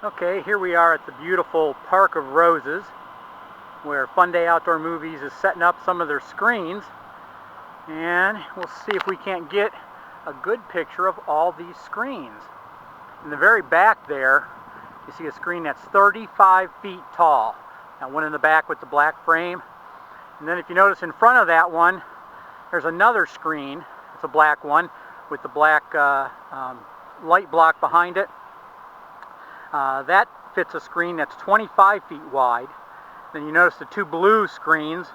Okay, here we are at the beautiful Park of Roses, where Fun Day Outdoor Movies is setting up some of their screens, and we'll see if we can't get a good picture of all these screens. In the very back there, you see a screen that's 35 feet tall. That one in the back with the black frame. And then if you notice in front of that one, there's another screen. It's a black one with the black light block behind it. That fits a screen that's 25 feet wide. Then you notice the two blue screens.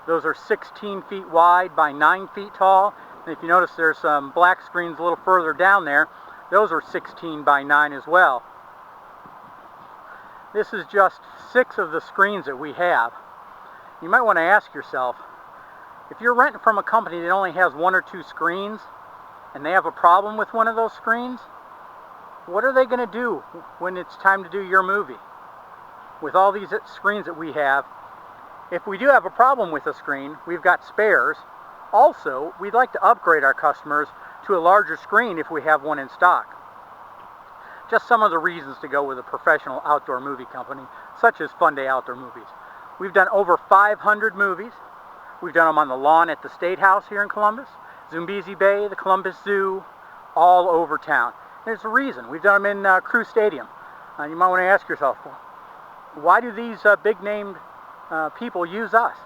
Those are 16 feet wide by 9 feet tall. And if you notice, there's some black screens a little further down there. Those are 16 by 9 as well. This is just 6 of the screens that we have. You might want to ask yourself, if you're renting from a company that only has 1 or 2 screens, and they have a problem with one of those screens, what are they going to do when it's time to do your movie? With all these screens that we have, if we do have a problem with a screen, we've got spares. Also, we'd like to upgrade our customers to a larger screen if we have one in stock. Just some of the reasons to go with a professional outdoor movie company, such as Fun Day Outdoor Movies. We've done over 500 movies. We've done them on the lawn at the State House here in Columbus, Zumbizi Bay, the Columbus Zoo, all over town. There's a reason. We've done them in Crew Stadium. You might want to ask yourself, why do these big-named people use us?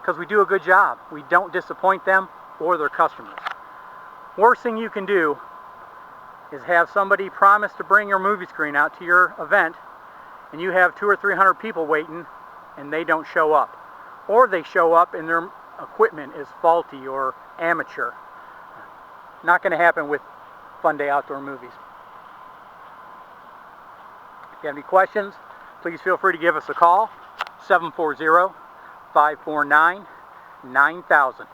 Because we do a good job. We don't disappoint them or their customers. Worst thing you can do is have somebody promise to bring your movie screen out to your event, and you have 200 or 300 people waiting, and they don't show up. Or they show up and their equipment is faulty or amateur. Not going to happen with Fun Day Outdoor Movies. If you have any questions, please feel free to give us a call, 740-549-9000.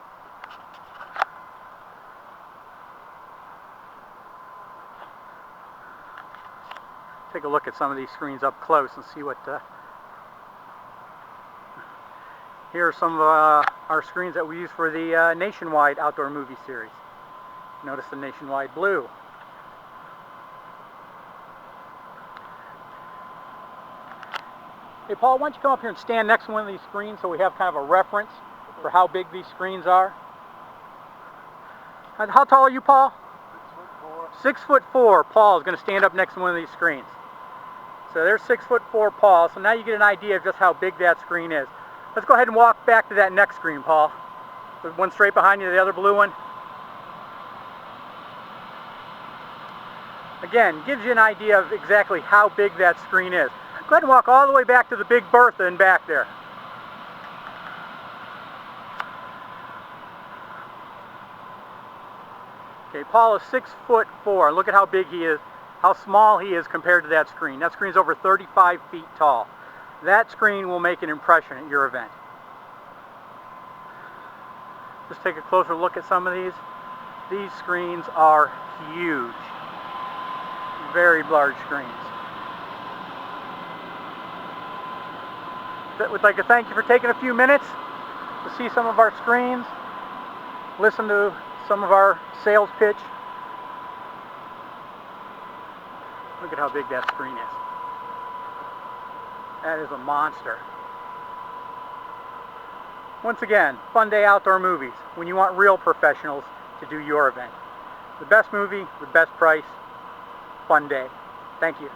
Take a look at some of these screens up close and see what here are some of our screens that we use for the Nationwide Outdoor Movie Series. Notice the Nationwide blue. Hey Paul, why don't you come up here and stand next to one of these screens so we have kind of a reference for how big these screens are. How tall are you, Paul? 6'4". Paul is going to stand up next to one of these screens. So there's 6'4" Paul. So now you get an idea of just how big that screen is. Let's go ahead and walk back to that next screen, Paul. The one straight behind you, the other blue one. Again, gives you an idea of exactly how big that screen is. Go ahead and walk all the way back to the Big Bertha in back there. Okay, Paul is 6'4". Look at how big he is, how small he is compared to that screen. That screen's over 35 feet tall. That screen will make an impression at your event. Just take a closer look at some of these. These screens are huge. Very large screens. We'd like to thank you for taking a few minutes to see some of our screens, listen to some of our sales pitch. Look at how big that screen is. That is a monster. Once again, Fun Day Outdoor Movies, when you want real professionals to do your event. The best movie, the best price, Fun Day. Thank you.